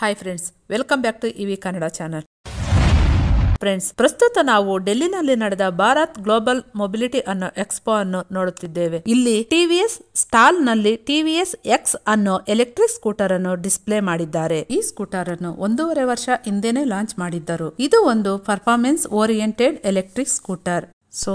Hi friends, welcome back to EV Kannada channel. Friends, ಪ್ರಸ್ತುತ ನಾವು ಡೆಲ್ಲಿನಲ್ಲಿ ನಡೆದ ಭಾರತ್ ಗ್ಲೋಬಲ್ ಮೊಬಿಲಿಟಿ ಅನ್ನೋ ಎಕ್ಸ್ಪೋ ಅನ್ನು ನೋಡುತ್ತಿದ್ದೇವೆ. ಇಲ್ಲಿ ಟಿವಿಎಸ್ ಸ್ಟಾಲ್ ನಲ್ಲಿ ಟಿವಿಎಸ್ ಎಕ್ಸ್ ಅನ್ನೋ ಎಲೆಕ್ಟ್ರಿಕ್ ಸ್ಕೂಟರ್ ಅನ್ನು ಡಿಸ್ಪ್ಲೇ ಮಾಡಿದ್ದಾರೆ. ಈ ಸ್ಕೂಟರ್ ಅನ್ನು 1.5 ವರ್ಷ ಹಿಂದೆನೆ ಲಾಂಚ್ ಮಾಡಿದ್ದರು. ಇದು ಒಂದು performance oriented electric scooter. So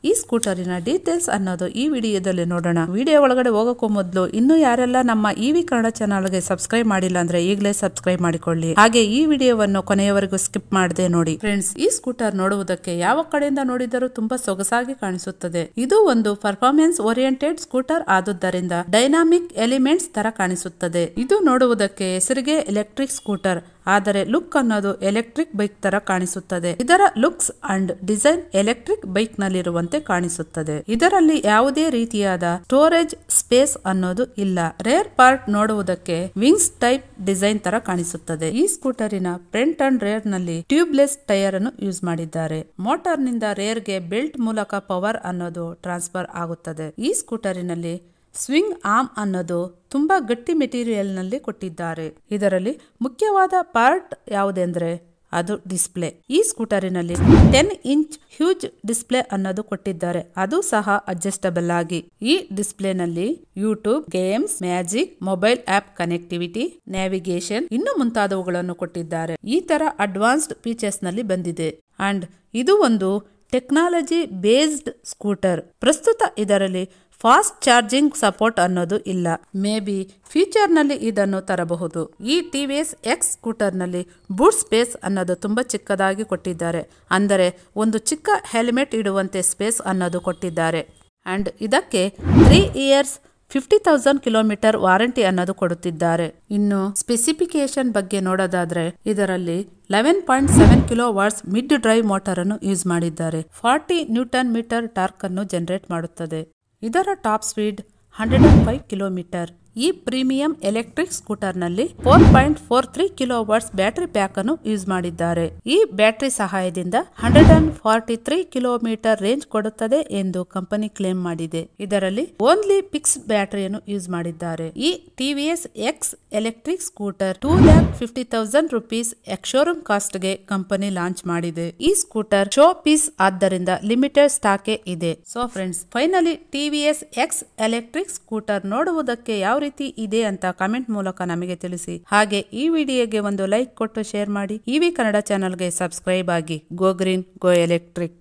ಈ ಸ್ಕೂಟರಿನ ಡೀಟೇಲ್ಸ್ ಅನ್ನೋದು ಈ ವಿಡಿಯೋದಲ್ಲಿ ನೋಡೋಣ. ವಿಡಿಯೋ ಒಳಗಡೆ ಹೋಗೋಕ್ಕೂ ಮೊದಲು ಇನ್ನೂ ಯಾರೆಲ್ಲ ನಮ್ಮ ಇವಿ ಕನ್ನಡ ಚಾನಲ್ಗೆ ಸಬ್ಸ್ಕ್ರೈಬ್ ಮಾಡಿಲ್ಲ ಅಂದ್ರೆ ಈಗಲೇ ಸಬ್ಸ್ಕ್ರೈಬ್ ಮಾಡಿಕೊಳ್ಳಿ. ಹಾಗೆ ಈ ವಿಡಿಯೋವನ್ನು ಕೊನೆಯವರೆಗೂ ಸ್ಕಿಪ್ ಮಾಡದೆ ನೋಡಿ. ಫ್ರೆಂಡ್ಸ್, ಈ ಸ್ಕೂಟರ್ ನೋಡುವುದಕ್ಕೆ ಯಾವ ಕಡೆಯಿಂದ ನೋಡಿದರೂ ತುಂಬಾ ಸೊಗಸಾಗಿ ಕಾಣಿಸುತ್ತದೆ. ಇದು ಒಂದು ಪರ್ಫಾರ್ಮೆನ್ಸ್ ಓರಿಯೆಂಟೆಡ್ ಸ್ಕೂಟರ್ ಆದುದರಿಂದ ಡೈನಾಮಿಕ್ ಎಲಿಮೆಂಟ್ಸ್ ತರ ಕಾಣಿಸುತ್ತದೆ. ಇದು ನೋಡುವುದಕ್ಕೆ ಹೆಸರಿಗೆ ಎಲೆಕ್ಟ್ರಿಕ್ ಸ್ಕೂಟರ್, ಆದರೆ ಲುಕ್ ಅನ್ನೋದು ಎಲೆಕ್ಟ್ರಿಕ್ ಬೈಕ್ ತರ ಕಾಣಿಸುತ್ತದೆ. ಇದರ looks and design electric bike ನಲ್ಲಿರುವಂತೆ ಕಾಣಿಸುತ್ತದೆ. ಇದರಲ್ಲಿ ಯಾವುದೇ ರೀತಿಯಾದ ಸ್ಟೋರೇಜ್ ಸ್ಪೇಸ್ ಅನ್ನೋದು ಇಲ್ಲ. ರೇರ್ ಪಾರ್ಟ್ ನೋಡುವುದಕ್ಕೆ ವಿಂಗ್ಸ್ ಟೈಪ್ ಡಿಸೈನ್ ತರ ಕಾಣಿಸುತ್ತದೆ. ಈ ಸ್ಕೂಟರಿನ ಫ್ರಂಟ್ ಅಂಡ್ ರೇರ್ ನಲ್ಲಿ ಟ್ಯೂಬ್ಲೆಸ್ ಟೈರ್ ಅನ್ನು ಯೂಸ್ ಮಾಡಿದ್ದಾರೆ. ಮೋಟಾರ್ ನಿಂದ ರೇರ್ ಗೆ ಬೆಲ್ಟ್ ಮೂಲಕ ಪವರ್ ಅನ್ನೋದು ಟ್ರಾನ್ಸ್ಫರ್ ಆಗುತ್ತದೆ. ಈ ಸ್ಕೂಟರಿನಲ್ಲಿ ಸ್ವಿಂಗ್ ಆರ್ಮ್ ಅನ್ನೋದು ತುಂಬಾ ಗಟ್ಟಿ ಮೆಟೀರಿಯಲ್ ನಲ್ಲಿ ಕೊಟ್ಟಿದ್ದಾರೆ. ಇದರಲ್ಲಿ ಮುಖ್ಯವಾದ ಪಾರ್ಟ್ ಯಾವುದೆಂದ್ರೆ ಅದು ಡಿಸ್ಪ್ಲೇ. ಈ ಸ್ಕೂಟರಿನಲ್ಲಿ 10 ಇಂಚ್ ಹ್ಯೂಜ್ ಡಿಸ್ಪ್ಲೇ ಅನ್ನೋದು ಕೊಟ್ಟಿದ್ದಾರೆ. ಅದು ಸಹ ಅಡ್ಜಸ್ಟಬಲ್ ಆಗಿ. ಈ ಡಿಸ್ಪ್ಲೇ ನಲ್ಲಿ YouTube, games, magic, mobile app connectivity, navigation ಇನ್ನು ಮುಂತಾದವುಗಳನ್ನು ಕೊಟ್ಟಿದ್ದಾರೆ. ಈ ತರ ಅಡ್ವಾನ್ಸ್ಡ್ ಫೀಚರ್ಸ್ ನಲ್ಲಿ ಬಂದಿದೆ. ಅಂಡ್ ಇದು ಒಂದು ಟೆಕ್ನಾಲಜಿ ಬೇಸ್ಡ್ ಸ್ಕೂಟರ್. ಪ್ರಸ್ತುತ ಇದರಲ್ಲಿ ಫಾಸ್ಟ್ ಚಾರ್ಜಿಂಗ್ ಸಪೋರ್ಟ್ ಅನ್ನೋದು ಇಲ್ಲ. ಮೇ ಬಿ ಫ್ಯೂಚರ್ ನಲ್ಲಿ ಇದನ್ನು ತರಬಹುದು. ಈ ಟಿವಿಎಸ್ ಎಕ್ಸ್ ಸ್ಕೂಟರ್ ನಲ್ಲಿ ಬೂಟ್ ಸ್ಪೇಸ್ ಅನ್ನೋದು ತುಂಬಾ ಚಿಕ್ಕದಾಗಿ ಕೊಟ್ಟಿದ್ದಾರೆ. ಅಂದರೆ ಒಂದು ಚಿಕ್ಕ ಹೆಲ್ಮೆಟ್ ಇಡುವಂತೆ ಸ್ಪೇಸ್ ಅನ್ನೋದು ಕೊಟ್ಟಿದ್ದಾರೆ. ಅಂಡ್ ಇದಕ್ಕೆ 3 ಇಯರ್ಸ್ 50,000 ಕಿಲೋಮೀಟರ್ ವಾರಂಟಿ ಅನ್ನೋದು ಕೊಡುತ್ತಿದ್ದಾರೆ. ಇನ್ನು ಸ್ಪೆಸಿಫಿಕೇಶನ್ ಬಗ್ಗೆ ನೋಡೋದಾದ್ರೆ ಇದರಲ್ಲಿ 11.7 kilo what's mid drive motor ಅನ್ನು ಯೂಸ್ ಮಾಡಿದ್ದಾರೆ. 40 ನ್ಯೂಟನ್ ಮೀಟರ್ ಟಾರ್ಕ್ ಅನ್ನು ಜನರೇಟ್ ಮಾಡುತ್ತದೆ. ಇದರ ಟಾಪ್ ಸ್ಪೀಡ್ 105 ಕಿಲೋಮೀಟರ್. ಈ ಪ್ರೀಮಿಯಂ ಎಲೆಕ್ಟ್ರಿಕ್ ಸ್ಕೂಟರ್ ನಲ್ಲಿ 4.43 ಕಿಲೋ ವಾಟ್ಸ್ ಬ್ಯಾಟರಿ ಪ್ಯಾಕ್ ಅನ್ನು ಯೂಸ್ ಮಾಡಿದ್ದಾರೆ. ಈ ಬ್ಯಾಟರಿ ಸಹಾಯದಿಂದ 143 ಕಿಲೋಮೀಟರ್ ರೇಂಜ್ ಕೊಡುತ್ತದೆ ಎಂದು ಕಂಪನಿ ಕ್ಲೇಮ್ ಮಾಡಿದೆ. ಇದರಲ್ಲಿ ಓನ್ಲಿ ಫಿಕ್ಸ್ಡ್ ಬ್ಯಾಟರಿಯನ್ನು ಯೂಸ್ ಮಾಡಿದ್ದಾರೆ. ಈ TVS X electric scooter 2,50,000 rupees X-showroom cost ಗೆ ಕಂಪನಿ ಲಾಂಚ್ ಮಾಡಿದೆ. ಈ ಸ್ಕೂಟರ್ ಶೋ ಪೀಸ್ ಆದ್ದರಿಂದ ಲಿಮಿಟೆಡ್ ಸ್ಟಾಕ್ ಇದೆ. So friends, finally TVS X electric scooter ನೋಡುವುದಕ್ಕೆ ಯಾವ ರೀತಿ ಇದೆ ಅಂತ ಕಮೆಂಟ್ ಮೂಲಕ ನಮಗೆ ತಿಳಿಸಿ. ಹಾಗೆ ಈ ವಿಡಿಯೋಗೆ ಒಂದು ಲೈಕ್ ಕೊಟ್ಟು ಶೇರ್ ಮಾಡಿ. ಇವಿ ಕನ್ನಡ ಚಾನಲ್ಗೆ ಸಬ್ಸ್ಕ್ರೈಬ್ ಆಗಿ. ಗೋ ಗ್ರೀನ್, ಗೋ ಎಲೆಕ್ಟ್ರಿಕ್.